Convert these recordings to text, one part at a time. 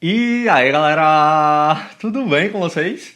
E aí galera, tudo bem com vocês?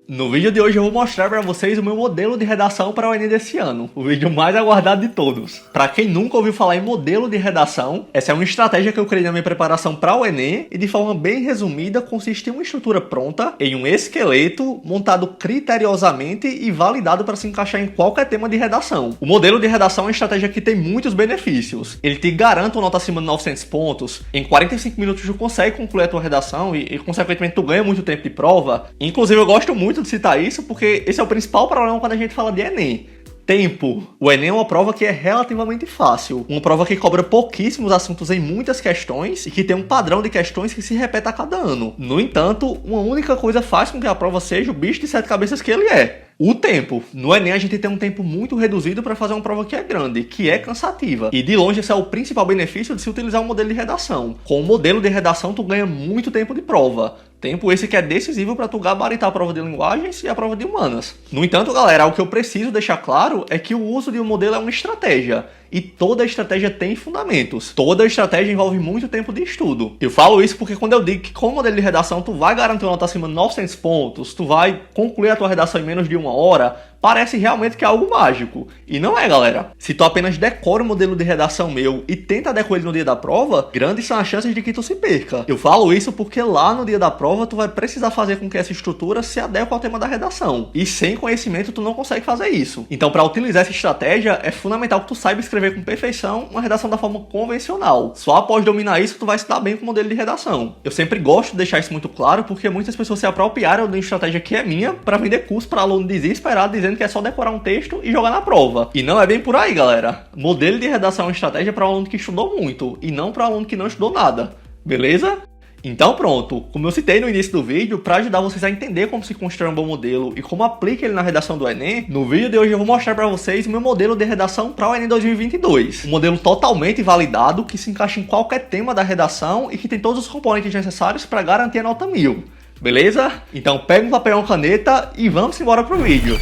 No vídeo de hoje eu vou mostrar para vocês o meu modelo de redação para o Enem desse ano, o vídeo mais aguardado de todos. Para quem nunca ouviu falar em modelo de redação, essa é uma estratégia que eu criei na minha preparação para o Enem e de forma bem resumida consiste em uma estrutura pronta, em um esqueleto montado criteriosamente e validado para se encaixar em qualquer tema de redação. O modelo de redação é uma estratégia que tem muitos benefícios. Ele te garante uma nota acima de 900 pontos, em 45 minutos tu consegue concluir a tua redação e consequentemente tu ganha muito tempo de prova. Inclusive eu gosto muito de citar isso porque esse é o principal problema quando a gente fala de Enem. Tempo. O Enem é uma prova que é relativamente fácil. Uma prova que cobra pouquíssimos assuntos em muitas questões e que tem um padrão de questões que se repete a cada ano. No entanto, uma única coisa faz com que a prova seja o bicho de sete cabeças que ele é. O tempo. No Enem a gente tem um tempo muito reduzido para fazer uma prova que é grande, que é cansativa. E de longe esse é o principal benefício de se utilizar um modelo de redação. Com o modelo de redação tu ganha muito tempo de prova. Tempo esse que é decisivo para tu gabaritar a prova de linguagens e a prova de humanas. No entanto, galera, o que eu preciso deixar claro é que o uso de um modelo é uma estratégia. E toda estratégia tem fundamentos. Toda estratégia envolve muito tempo de estudo. Eu falo isso porque quando eu digo que com o modelo de redação tu vai garantir uma nota acima de 900 pontos, tu vai concluir a tua redação em menos de uma hora, parece realmente que é algo mágico. E não é, galera. Se tu apenas decora o modelo de redação meu e tenta adequar ele no dia da prova, grandes são as chances de que tu se perca. Eu falo isso porque lá no dia da prova tu vai precisar fazer com que essa estrutura se adeque ao tema da redação. E sem conhecimento tu não consegue fazer isso. Então para utilizar essa estratégia é fundamental que tu saiba escrever com perfeição uma redação da forma convencional. Só após dominar isso tu vai se dar bem com o modelo de redação. Eu sempre gosto de deixar isso muito claro porque muitas pessoas se apropriaram de uma estratégia que é minha para vender curso para aluno desesperado dizendo que é só decorar um texto e jogar na prova. E não é bem por aí, galera. Modelo de redação é uma estratégia para um aluno que estudou muito e não para um aluno que não estudou nada. Beleza? Então pronto, como eu citei no início do vídeo, para ajudar vocês a entender como se constrói um bom modelo e como aplica ele na redação do Enem, no vídeo de hoje eu vou mostrar para vocês o meu modelo de redação para o Enem 2022. Um modelo totalmente validado, que se encaixa em qualquer tema da redação e que tem todos os componentes necessários para garantir a nota 1000. Beleza? Então pega um papel e uma caneta e vamos embora pro vídeo.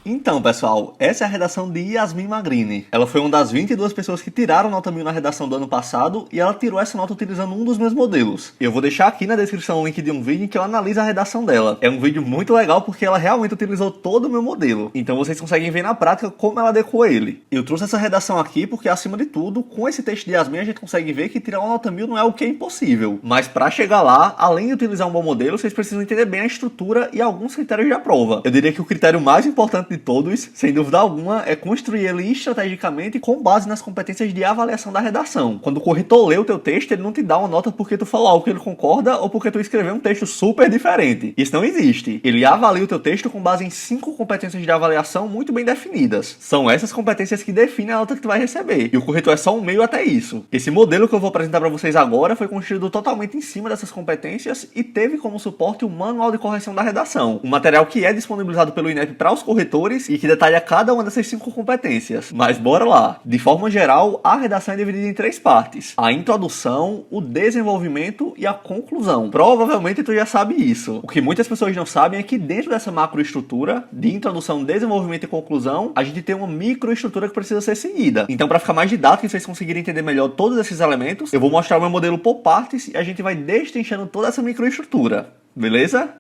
Então, pessoal, essa é a redação de Yasmin Magrini. Ela foi uma das 22 pessoas que tiraram nota 1000 na redação do ano passado e ela tirou essa nota utilizando um dos meus modelos. Eu vou deixar aqui na descrição o link de um vídeo em que eu analiso a redação dela. É um vídeo muito legal porque ela realmente utilizou todo o meu modelo. Então vocês conseguem ver na prática como ela adequou ele. Eu trouxe essa redação aqui porque, acima de tudo, com esse texto de Yasmin a gente consegue ver que tirar uma nota 1000 não é o que é impossível. Mas para chegar lá, além de utilizar um bom modelo, vocês precisam entender bem a estrutura e alguns critérios de prova. Eu diria que o critério mais importante de todos, sem dúvida alguma, é construir ele estrategicamente com base nas competências de avaliação da redação. Quando o corretor lê o teu texto, ele não te dá uma nota porque tu falou algo que ele concorda ou porque tu escreveu um texto super diferente. Isso não existe. Ele avalia o teu texto com base em 5 competências de avaliação muito bem definidas. São essas competências que definem a nota que tu vai receber. E o corretor é só um meio até isso. Esse modelo que eu vou apresentar para vocês agora foi construído totalmente em cima dessas competências e teve como suporte o Manual de Correção da Redação, um material que é disponibilizado pelo INEP para os corretores e que detalha cada uma dessas 5 competências. Mas bora lá! De forma geral, a redação é dividida em 3 partes: a introdução, o desenvolvimento e a conclusão. Provavelmente tu já sabe isso. O que muitas pessoas não sabem é que dentro dessa macroestrutura de introdução, desenvolvimento e conclusão, a gente tem uma microestrutura que precisa ser seguida. Então, para ficar mais didático e vocês conseguirem entender melhor todos esses elementos, eu vou mostrar o meu modelo por partes e a gente vai destrinchando toda essa microestrutura. Beleza?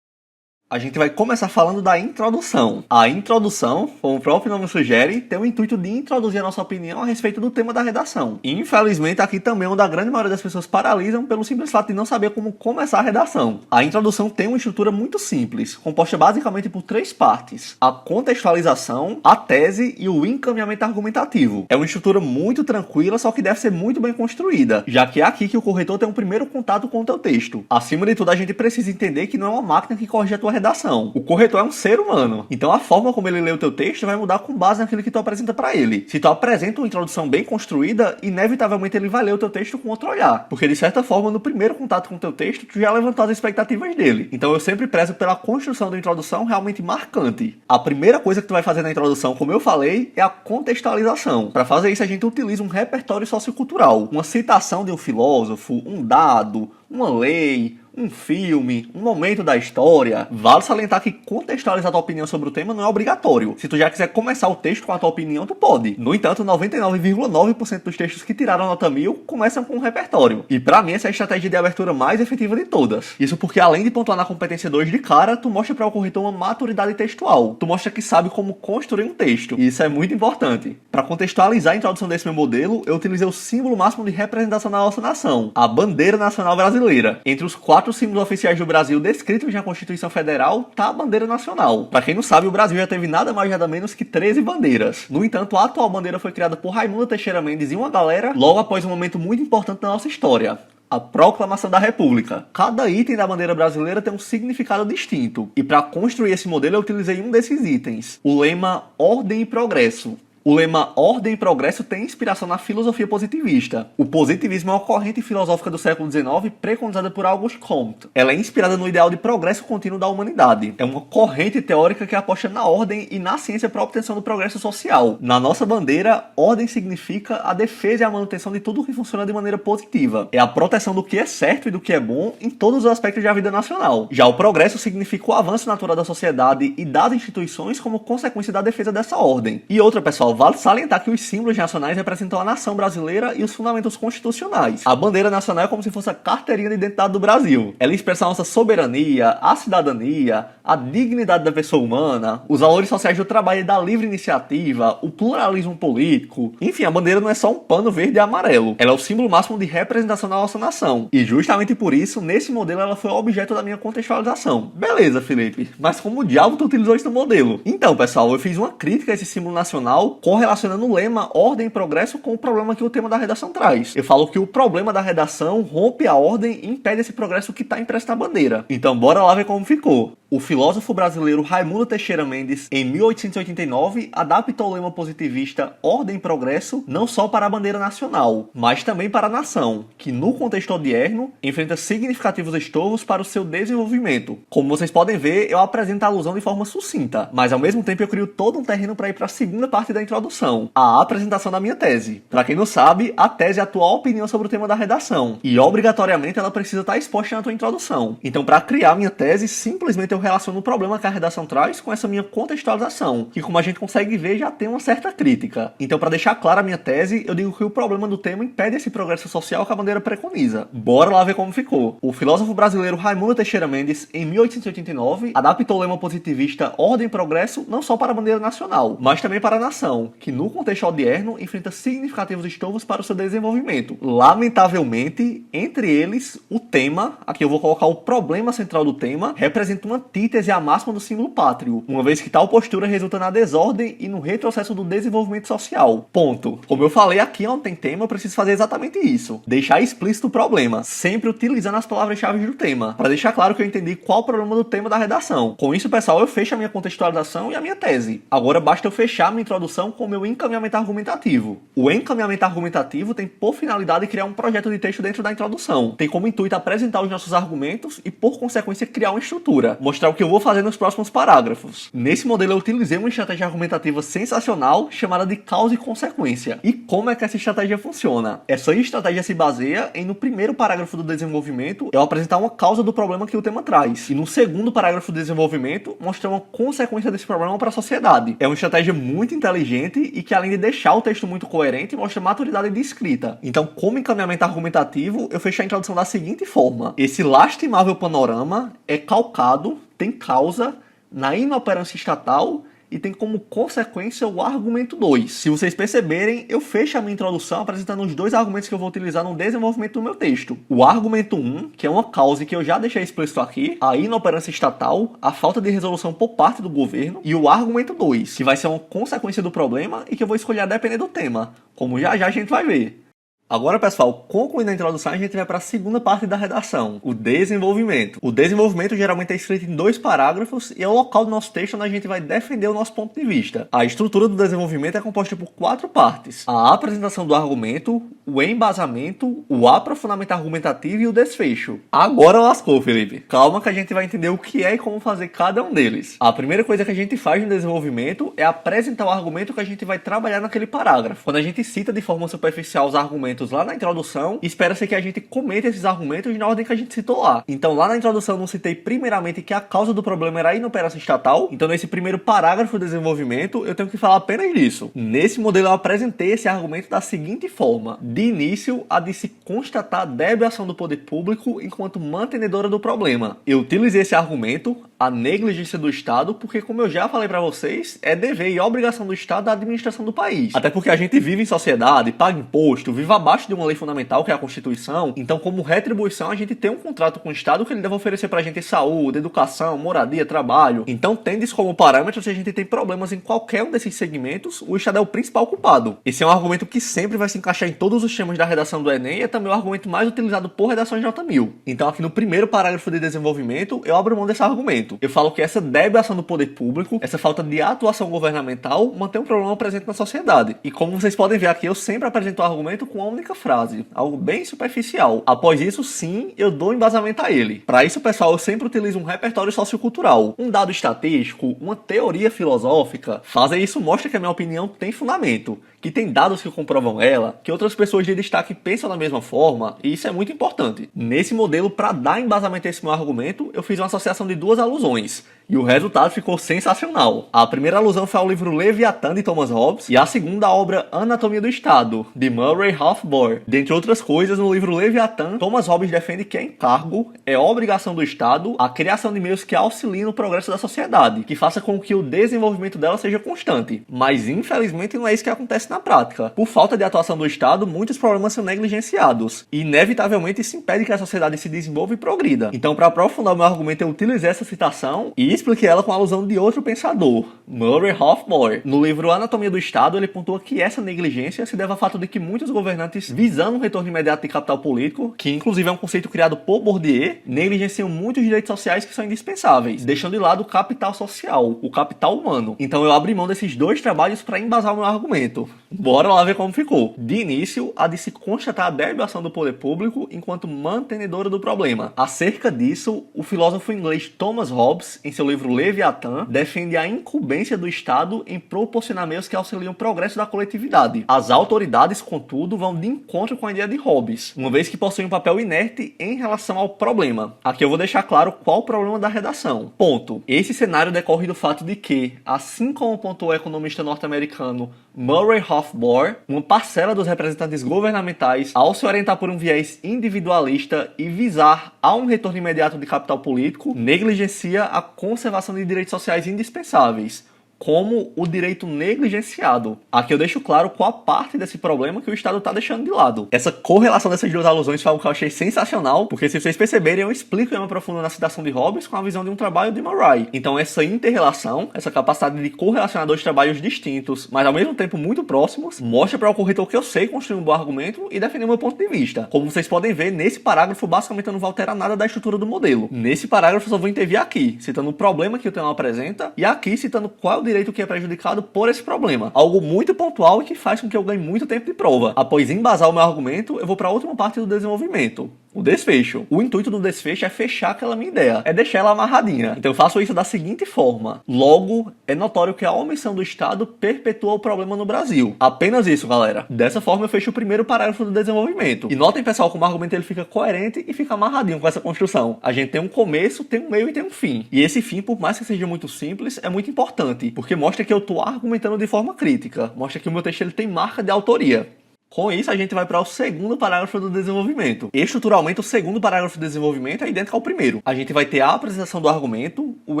A gente vai começar falando da introdução. A introdução, como o próprio nome sugere, tem o intuito de introduzir a nossa opinião a respeito do tema da redação. Infelizmente, aqui também é onde a grande maioria das pessoas paralisam pelo simples fato de não saber como começar a redação. A introdução tem uma estrutura muito simples, composta basicamente por 3 partes: a contextualização, a tese e o encaminhamento argumentativo. É uma estrutura muito tranquila, só que deve ser muito bem construída, já que é aqui que o corretor tem um primeiro contato com o teu texto. Acima de tudo, a gente precisa entender que não é uma máquina que corrige a tua redação. O corretor é um ser humano. Então a forma como ele lê o teu texto vai mudar com base naquilo que tu apresenta para ele. Se tu apresenta uma introdução bem construída, inevitavelmente ele vai ler o teu texto com outro olhar. Porque de certa forma, no primeiro contato com o teu texto, tu já levantou as expectativas dele. Então eu sempre prezo pela construção da introdução realmente marcante. A primeira coisa que tu vai fazer na introdução, como eu falei, é a contextualização. Para fazer isso, a gente utiliza um repertório sociocultural. Uma citação de um filósofo, um dado, uma lei, um filme, um momento da história. Vale salientar que contextualizar tua opinião sobre o tema não é obrigatório. Se tu já quiser começar o texto com a tua opinião, tu pode. No entanto, 99,9% dos textos que tiraram nota 1000 começam com um repertório. E pra mim, essa é a estratégia de abertura mais efetiva de todas. Isso porque, além de pontuar na competência 2 de cara, tu mostra para o corretor uma maturidade textual. Tu mostra que sabe como construir um texto. E isso é muito importante. Para contextualizar a introdução desse meu modelo, eu utilizei o símbolo máximo de representação da nossa nação, a bandeira nacional brasileira. Entre os 4 símbolos oficiais do Brasil descritos na Constituição Federal, tá a bandeira nacional. Para quem não sabe, o Brasil já teve nada mais nada menos que 13 bandeiras. No entanto, a atual bandeira foi criada por Raimundo Teixeira Mendes e uma galera logo após um momento muito importante da nossa história: a Proclamação da República. Cada item da bandeira brasileira tem um significado distinto. E para construir esse modelo eu utilizei um desses itens, o lema Ordem e Progresso. O lema Ordem e Progresso tem inspiração na filosofia positivista. O positivismo é uma corrente filosófica do século XIX preconizada por Auguste Comte. Ela é inspirada no ideal de progresso contínuo da humanidade. É uma corrente teórica que aposta na ordem e na ciência para a obtenção do progresso social. Na nossa bandeira, ordem significa a defesa e a manutenção de tudo que funciona de maneira positiva. É a proteção do que é certo e do que é bom em todos os aspectos da vida nacional. Já o progresso significa o avanço natural da sociedade e das instituições como consequência da defesa dessa ordem. E outra, pessoal, vale salientar que os símbolos nacionais representam a nação brasileira e os fundamentos constitucionais. A bandeira nacional é como se fosse a carteirinha de identidade do Brasil. Ela expressa a nossa soberania, a cidadania, a dignidade da pessoa humana, os valores sociais do trabalho e da livre iniciativa, o pluralismo político. Enfim, a bandeira não é só um pano verde e amarelo. Ela é o símbolo máximo de representação da nossa nação. E justamente por isso, nesse modelo, ela foi objeto da minha contextualização. Beleza, Felipe, mas como diabo tu utilizou esse modelo? Então, pessoal, eu fiz uma crítica a esse símbolo nacional correlacionando o lema Ordem e Progresso com o problema que o tema da redação traz. Eu falo que o problema da redação rompe a ordem e impede esse progresso que está impresso na bandeira. Então bora lá ver como ficou. O filósofo brasileiro Raimundo Teixeira Mendes, em 1889, adaptou o lema positivista Ordem e Progresso não só para a bandeira nacional, mas também para a nação, que no contexto odierno enfrenta significativos estorvos para o seu desenvolvimento. Como vocês podem ver, eu apresento a alusão de forma sucinta, mas ao mesmo tempo eu crio todo um terreno para ir para a segunda parte da introdução, a apresentação da minha tese. Para quem não sabe, a tese é a tua opinião sobre o tema da redação, e obrigatoriamente ela precisa estar exposta na tua introdução. Então, para criar minha tese, simplesmente eu relaciono o problema que a redação traz com essa minha contextualização, que, como a gente consegue ver, já tem uma certa crítica. Então, para deixar clara a minha tese, eu digo que o problema do tema impede esse progresso social que a bandeira preconiza. Bora lá ver como ficou. O filósofo brasileiro Raimundo Teixeira Mendes, em 1889, adaptou o lema positivista Ordem e Progresso não só para a bandeira nacional, mas também para a nação, que no contexto odierno enfrenta significativos estorvos para o seu desenvolvimento. Lamentavelmente, entre eles, o tema, aqui eu vou colocar o problema central do tema, representa uma antítese à máxima do símbolo pátrio, uma vez que tal postura resulta na desordem e no retrocesso do desenvolvimento social. Ponto. Como eu falei, aqui onde tem tema, eu preciso fazer exatamente isso. Deixar explícito o problema, sempre utilizando as palavras-chave do tema, para deixar claro que eu entendi qual o problema do tema da redação. Com isso, pessoal, eu fecho a minha contextualização e a minha tese. Agora basta eu fechar a minha introdução com o meu encaminhamento argumentativo. O encaminhamento argumentativo tem por finalidade criar um projeto de texto dentro da introdução. Tem como intuito apresentar os nossos argumentos e, por consequência, criar uma estrutura. Mostrar o que eu vou fazer nos próximos parágrafos. Nesse modelo eu utilizei uma estratégia argumentativa sensacional chamada de causa e consequência. E como é que essa estratégia funciona? Essa estratégia se baseia em, no primeiro parágrafo do desenvolvimento, eu apresentar uma causa do problema que o tema traz. E no segundo parágrafo do desenvolvimento, mostrar uma consequência desse problema para a sociedade. É uma estratégia muito inteligente e que, além de deixar o texto muito coerente, mostra maturidade de escrita. Então, como encaminhamento argumentativo, eu fechei a introdução da seguinte forma: esse lastimável panorama é calcado, tem causa, na inoperância estatal e tem como consequência o argumento 2. Se vocês perceberem, eu fecho a minha introdução apresentando os dois argumentos que eu vou utilizar no desenvolvimento do meu texto. O argumento 1, que é uma causa que eu já deixei explícito aqui, a inoperância estatal, a falta de resolução por parte do governo, e o argumento 2, que vai ser uma consequência do problema e que eu vou escolher a depender do tema, como já a gente vai ver. Agora, pessoal, concluindo a introdução, a gente vai para a segunda parte da redação, o desenvolvimento. O desenvolvimento geralmente é escrito em 2 parágrafos e é o local do nosso texto onde a gente vai defender o nosso ponto de vista. A estrutura do desenvolvimento é composta por 4 partes: a apresentação do argumento, o embasamento, o aprofundamento argumentativo e o desfecho. Agora lascou, Felipe. Calma que a gente vai entender o que é e como fazer cada um deles. A primeira coisa que a gente faz no desenvolvimento é apresentar o argumento que a gente vai trabalhar naquele parágrafo. Quando a gente cita de forma superficial os argumentos argumentos lá na introdução e espera-se que a gente cometa esses argumentos na ordem que a gente citou lá. Então lá na introdução eu não citei primeiramente que a causa do problema era a inoperação estatal, então nesse primeiro parágrafo do desenvolvimento eu tenho que falar apenas disso. Nesse modelo eu apresentei esse argumento da seguinte forma: de início, há de se constatar a débil ação do poder público enquanto mantenedora do problema. Eu utilizei esse argumento, a negligência do Estado, porque como eu já falei pra vocês, é dever e obrigação do Estado da administração do país. Até porque a gente vive em sociedade, paga imposto, vive abaixo de uma lei fundamental que é a Constituição, então como retribuição a gente tem um contrato com o Estado que ele deve oferecer pra gente saúde, educação, moradia, trabalho. Então tendo isso como parâmetro, se a gente tem problemas em qualquer um desses segmentos, o Estado é o principal culpado. Esse é um argumento que sempre vai se encaixar em todos os temas da redação do Enem e é também o argumento mais utilizado por redações de J1000. Então aqui no primeiro parágrafo de desenvolvimento, eu abro mão desse argumento. Eu falo que essa débil ação do poder público, essa falta de atuação governamental, mantém um problema presente na sociedade. E como vocês podem ver aqui, eu sempre apresento o argumento com uma única frase, algo bem superficial. Após isso, sim, eu dou embasamento a ele. Para isso, pessoal, eu sempre utilizo um repertório sociocultural, um dado estatístico, uma teoria filosófica. Fazer isso mostra que a minha opinião tem fundamento, que tem dados que comprovam ela, que outras pessoas de destaque pensam da mesma forma, e isso é muito importante. Nesse modelo, para dar embasamento a esse meu argumento, eu fiz uma associação de duas alusões, e o resultado ficou sensacional. A primeira alusão foi ao livro Leviatã, de Thomas Hobbes, e a segunda a obra Anatomia do Estado, de Murray Rothbard. Dentre outras coisas, no livro Leviatã, Thomas Hobbes defende que é encargo, é obrigação do Estado, a criação de meios que auxiliem no progresso da sociedade, que faça com que o desenvolvimento dela seja constante. Mas, infelizmente, não é isso que acontece na prática. Por falta de atuação do Estado, muitos problemas são negligenciados, e inevitavelmente isso impede que a sociedade se desenvolva e progrida. Então, para aprofundar o meu argumento, eu utilizei essa citação e expliquei ela com a alusão de outro pensador, Murray Rothbard. No livro Anatomia do Estado, ele pontua que essa negligência se deve ao fato de que muitos governantes, visando um retorno imediato de capital político, que inclusive é um conceito criado por Bourdieu, negligenciam muitos direitos sociais que são indispensáveis, deixando de lado o capital social, o capital humano. Então eu abri mão desses dois trabalhos para embasar o meu argumento. Bora lá ver como ficou. De início, há de se constatar a débil ação do poder público enquanto mantenedora do problema. Acerca disso, o filósofo inglês Thomas Hobbes, em seu livro Leviatã, defende a incumbência do Estado em proporcionar meios que auxiliam o progresso da coletividade. As autoridades, contudo, vão de encontro com a ideia de Hobbes, uma vez que possuem um papel inerte em relação ao problema. Aqui eu vou deixar claro qual o problema da redação. Ponto. Esse cenário decorre do fato de que, assim como pontuou o economista norte-americano Murray Rothbard, uma parcela dos representantes governamentais, ao se orientar por um viés individualista e visar a um retorno imediato de capital político, negligencia a conservação de direitos sociais indispensáveis, como o direito negligenciado. Aqui eu deixo claro qual parte desse problema que o Estado está deixando de lado. Essa correlação dessas duas alusões foi algo que eu achei sensacional, porque se vocês perceberem, eu explico e me aprofundo na citação de Hobbes com a visão de um trabalho de Murray. Então essa inter-relação, essa capacidade de correlacionar dois trabalhos distintos, mas ao mesmo tempo muito próximos, mostra para o corretor que eu sei construir um bom argumento e defender o meu ponto de vista. Como vocês podem ver, nesse parágrafo, basicamente eu não vou alterar nada da estrutura do modelo. Nesse parágrafo eu só vou intervir aqui, citando o problema que o tema apresenta, e aqui citando qual é o direito que é prejudicado por esse problema. Algo muito pontual e que faz com que eu ganhe muito tempo de prova. Após embasar o meu argumento, eu vou para a última parte do desenvolvimento, o desfecho. O intuito do desfecho é fechar aquela minha ideia, é deixar ela amarradinha. Então eu faço isso da seguinte forma: logo, é notório que a omissão do Estado perpetua o problema no Brasil. Apenas isso, galera. Dessa forma eu fecho o primeiro parágrafo do desenvolvimento. E notem, pessoal, como o argumento ele fica coerente e fica amarradinho com essa construção. A gente tem um começo, tem um meio e tem um fim. E esse fim, por mais que seja muito simples, é muito importante, porque mostra que eu tô argumentando de forma crítica. Mostra que o meu texto ele tem marca de autoria. Com isso, a gente vai para o segundo parágrafo do desenvolvimento. Estruturalmente, o segundo parágrafo do desenvolvimento é idêntico ao primeiro. A gente vai ter a apresentação do argumento, o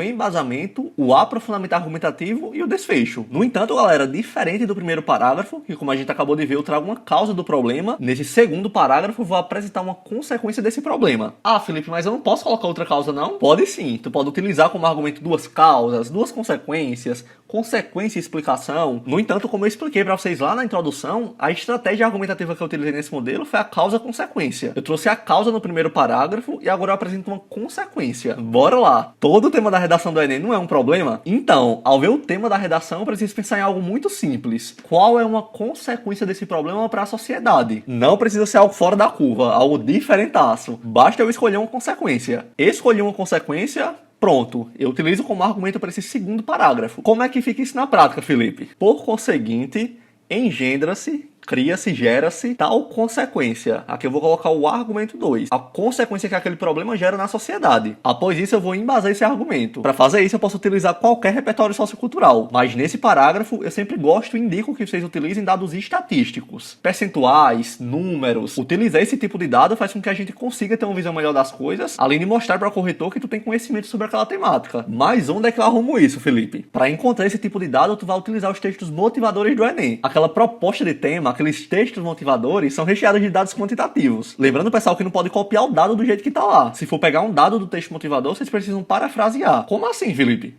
embasamento, o aprofundamento argumentativo e o desfecho. No entanto, galera, diferente do primeiro parágrafo, que como a gente acabou de ver, eu trago uma causa do problema, nesse segundo parágrafo eu vou apresentar uma consequência desse problema. Ah, Felipe, mas eu não posso colocar outra causa, não? Pode sim. Tu pode utilizar como argumento duas causas, duas consequências, consequência e explicação. No entanto, como eu expliquei para vocês lá na introdução, a estratégia argumentativa que eu utilizei nesse modelo foi a causa-consequência. Eu trouxe a causa no primeiro parágrafo e agora eu apresento uma consequência. Bora lá! Todo o tema da redação do Enem não é um problema? Então, ao ver o tema da redação, eu preciso pensar em algo muito simples. Qual é uma consequência desse problema para a sociedade? Não precisa ser algo fora da curva, algo diferentaço. Basta eu escolher uma consequência. Escolhi uma consequência... Pronto, eu utilizo como argumento para esse segundo parágrafo. Como é que fica isso na prática, Felipe? Por conseguinte, engendra-se cria-se, gera-se tal consequência. Aqui eu vou colocar o argumento 2. A consequência que aquele problema gera na sociedade. Após isso, eu vou embasar esse argumento. Para fazer isso, eu posso utilizar qualquer repertório sociocultural. Mas nesse parágrafo, eu sempre gosto e indico que vocês utilizem dados estatísticos. Percentuais, números. Utilizar esse tipo de dado faz com que a gente consiga ter uma visão melhor das coisas, além de mostrar para o corretor que tu tem conhecimento sobre aquela temática. Mas onde é que eu arrumo isso, Felipe? Para encontrar esse tipo de dado, tu vai utilizar os textos motivadores do Enem. Aquela proposta de tema, aqueles textos motivadores são recheados de dados quantitativos. Lembrando, pessoal, que não pode copiar o dado do jeito que tá lá. Se for pegar um dado do texto motivador, vocês precisam parafrasear. Como assim, Felipe?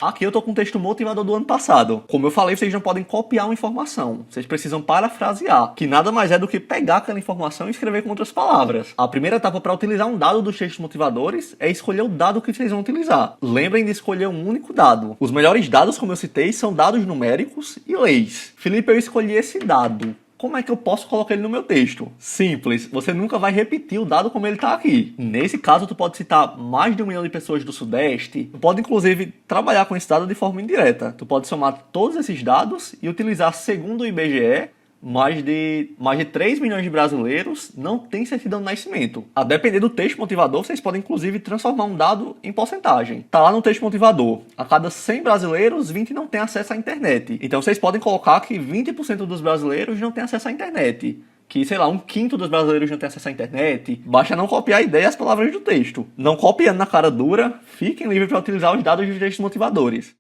Aqui eu tô com o texto motivador do ano passado. Como eu falei, vocês não podem copiar uma informação. Vocês precisam parafrasear, que nada mais é do que pegar aquela informação e escrever com outras palavras. A primeira etapa para utilizar um dado dos textos motivadores é escolher o dado que vocês vão utilizar. Lembrem de escolher um único dado. Os melhores dados, como eu citei, são dados numéricos e leis. Felipe, eu escolhi esse dado. Como é que eu posso colocar ele no meu texto? Simples, você nunca vai repetir o dado como ele está aqui. Nesse caso, tu pode citar mais de 1 milhão de pessoas do Sudeste. Tu pode, inclusive, trabalhar com esse dado de forma indireta. Tu pode somar todos esses dados e utilizar, segundo o IBGE, mais de 3 milhões de brasileiros não têm certidão de nascimento. A depender do texto motivador, vocês podem inclusive transformar um dado em porcentagem. Tá lá no texto motivador. A cada 100 brasileiros, 20 não têm acesso à internet. Então vocês podem colocar que 20% dos brasileiros não têm acesso à internet. Que, sei lá, 1/5 dos brasileiros não tem acesso à internet. Basta não copiar a ideia e as palavras do texto. Não copiando na cara dura, fiquem livres para utilizar os dados dos textos motivadores.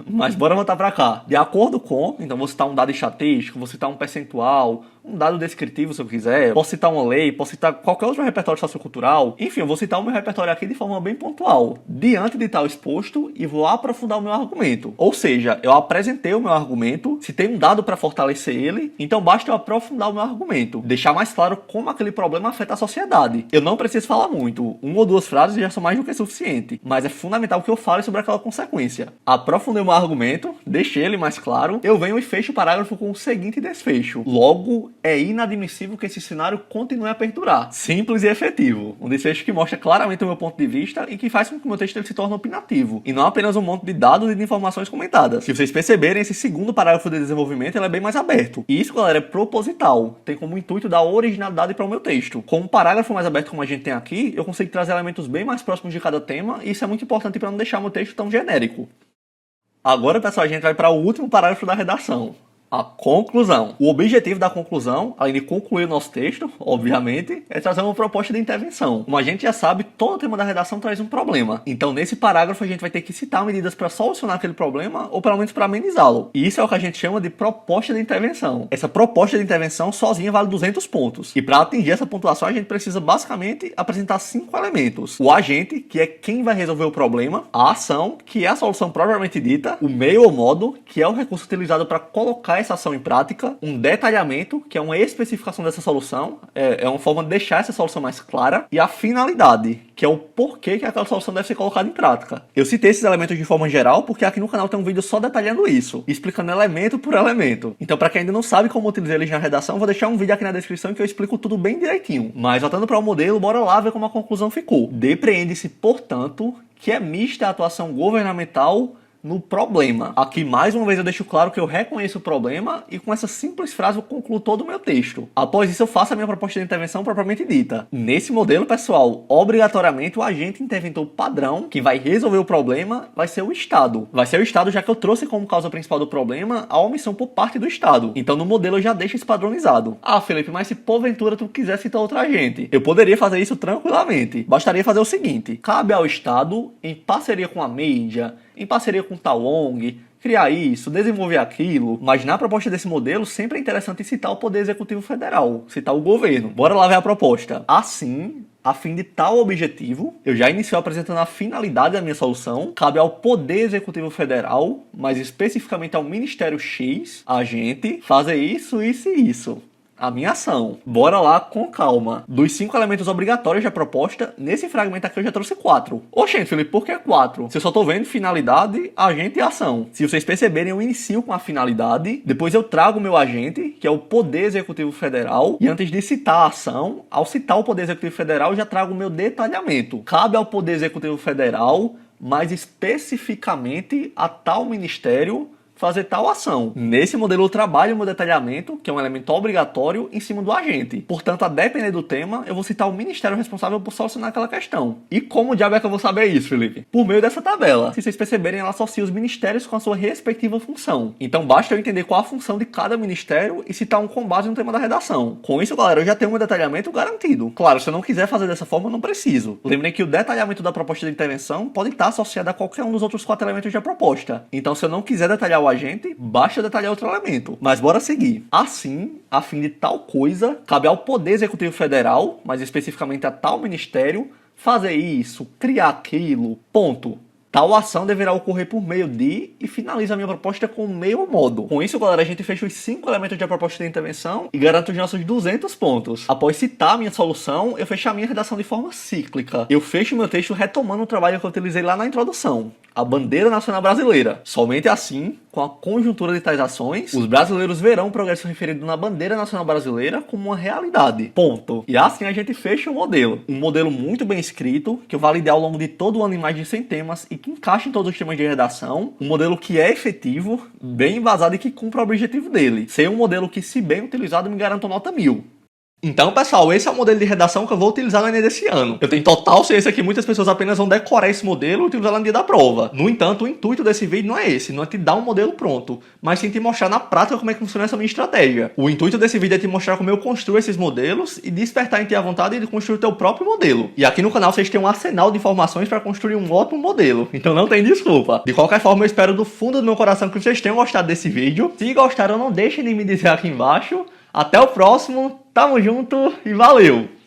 Mas bora voltar para cá. De acordo com, então vou citar um dado estatístico, vou citar um percentual, um dado descritivo se eu quiser, posso citar uma lei, posso citar qualquer outro repertório sociocultural. Enfim, eu vou citar o meu repertório aqui de forma bem pontual, diante de tal exposto, e vou aprofundar o meu argumento. Ou seja, eu apresentei o meu argumento, citei um dado para fortalecer ele, então basta eu aprofundar o meu argumento, deixar mais claro como aquele problema afeta a sociedade. Eu não preciso falar muito, 1 ou 2 frases já são mais do que suficiente, mas é fundamental que eu fale sobre aquela consequência. Aprofundei o meu argumento, deixei ele mais claro, eu venho e fecho o parágrafo com o seguinte desfecho. Logo, é inadmissível que esse cenário continue a perdurar. Simples e efetivo. Um desfecho que mostra claramente o meu ponto de vista e que faz com que o meu texto ele se torne opinativo. E não apenas um monte de dados e de informações comentadas. Se vocês perceberem, esse segundo parágrafo de desenvolvimento ele é bem mais aberto. E isso, galera, é proposital. Tem como intuito dar originalidade para o meu texto. Com um parágrafo mais aberto como a gente tem aqui, eu consigo trazer elementos bem mais próximos de cada tema e isso é muito importante para não deixar meu texto tão genérico. Agora, pessoal, a gente vai para o último parágrafo da redação. A conclusão. O objetivo da conclusão, além de concluir o nosso texto, obviamente, é trazer uma proposta de intervenção. Como a gente já sabe, todo o tema da redação traz um problema. Então, nesse parágrafo, a gente vai ter que citar medidas para solucionar aquele problema, ou pelo menos para amenizá-lo. E isso é o que a gente chama de proposta de intervenção. Essa proposta de intervenção sozinha vale 200 pontos. E para atingir essa pontuação, a gente precisa basicamente apresentar 5 elementos. O agente, que é quem vai resolver o problema. A ação, que é a solução propriamente dita. O meio ou modo, que é o recurso utilizado para colocar essa ação em prática, um detalhamento, que é uma especificação dessa solução, é uma forma de deixar essa solução mais clara, e a finalidade, que é o porquê que aquela solução deve ser colocada em prática. Eu citei esses elementos de forma geral, porque aqui no canal tem um vídeo só detalhando isso, explicando elemento por elemento. Então, para quem ainda não sabe como utilizar eles na redação, vou deixar um vídeo aqui na descrição que eu explico tudo bem direitinho. Mas voltando para o modelo, bora lá ver como a conclusão ficou. Depreende-se, portanto, que é mista a atuação governamental no problema. Aqui, mais uma vez, eu deixo claro que eu reconheço o problema e com essa simples frase eu concluo todo o meu texto. Após isso, eu faço a minha proposta de intervenção propriamente dita. Nesse modelo, pessoal, obrigatoriamente o agente interventor padrão que vai resolver o problema vai ser o Estado. Vai ser o Estado, já que eu trouxe como causa principal do problema a omissão por parte do Estado. Então, no modelo, eu já deixo isso padronizado. Ah, Felipe, mas se porventura tu quiser citar outro agente, eu poderia fazer isso tranquilamente. Bastaria fazer o seguinte: cabe ao Estado, em parceria com a mídia, em parceria com tal ONG, criar isso, desenvolver aquilo, mas na proposta desse modelo sempre é interessante citar o Poder Executivo Federal, citar o governo. Bora lá ver a proposta. Assim, a fim de tal objetivo, eu já iniciei apresentando a finalidade da minha solução, cabe ao Poder Executivo Federal, mais especificamente ao Ministério X, agente, fazer isso, isso e isso. A minha ação. Bora lá com calma. Dos 5 elementos obrigatórios da proposta, nesse fragmento aqui eu já trouxe 4. Oxente, Felipe, por que 4? Se eu só tô vendo finalidade, agente e ação. Se vocês perceberem, eu inicio com a finalidade, depois eu trago o meu agente, que é o Poder Executivo Federal, e antes de citar a ação, ao citar o Poder Executivo Federal, eu já trago o meu detalhamento. Cabe ao Poder Executivo Federal, mais especificamente a tal ministério, fazer tal ação. Nesse modelo eu trabalho o meu detalhamento, que é um elemento obrigatório, em cima do agente. Portanto, a depender do tema, eu vou citar o ministério responsável por solucionar aquela questão. E como diabo é que eu vou saber isso, Felipe? Por meio dessa tabela. Se vocês perceberem, ela associa os ministérios com a sua respectiva função. Então basta eu entender qual a função de cada ministério e citar um com base no tema da redação. Com isso, galera, eu já tenho um detalhamento garantido. Claro, se eu não quiser fazer dessa forma, eu não preciso. Lembrem que o detalhamento da proposta de intervenção pode estar associado a qualquer um dos outros 4 elementos da proposta. Então, se eu não quiser detalhar o agente, basta detalhar outro elemento. Mas bora seguir. Assim, a fim de tal coisa, cabe ao Poder Executivo Federal, mais especificamente a tal ministério, fazer isso, criar aquilo, ponto. Tal ação deverá ocorrer por meio de e finaliza a minha proposta com o meu modo. Com isso, galera, a gente fecha os 5 elementos da proposta de intervenção e garante os nossos 200 pontos. Após citar a minha solução, eu fecho a minha redação de forma cíclica. Eu fecho o meu texto retomando o trabalho que eu utilizei lá na introdução. A bandeira nacional brasileira. Somente assim, com a conjuntura de tais ações, os brasileiros verão o progresso referido na bandeira nacional brasileira como uma realidade. Ponto. E assim a gente fecha o modelo. Um modelo muito bem escrito, que eu validei ao longo de todo o ano em mais de 100 temas e que encaixa em todos os temas de redação. Um modelo que é efetivo, bem embasado e que cumpre o objetivo dele. Ser um modelo que, se bem utilizado, me garanta nota 1000. Então, pessoal, esse é o modelo de redação que eu vou utilizar no Enem desse ano. Eu tenho total ciência que muitas pessoas apenas vão decorar esse modelo e utilizar no dia da prova. No entanto, o intuito desse vídeo não é esse, não é te dar um modelo pronto, mas sim te mostrar na prática como é que funciona essa minha estratégia. O intuito desse vídeo é te mostrar como eu construo esses modelos e despertar em ti a vontade de construir o teu próprio modelo. E aqui no canal vocês têm um arsenal de informações para construir um ótimo modelo, então não tem desculpa. De qualquer forma, eu espero do fundo do meu coração que vocês tenham gostado desse vídeo. Se gostaram, não deixem de me dizer aqui embaixo. Até o próximo, tamo junto e valeu!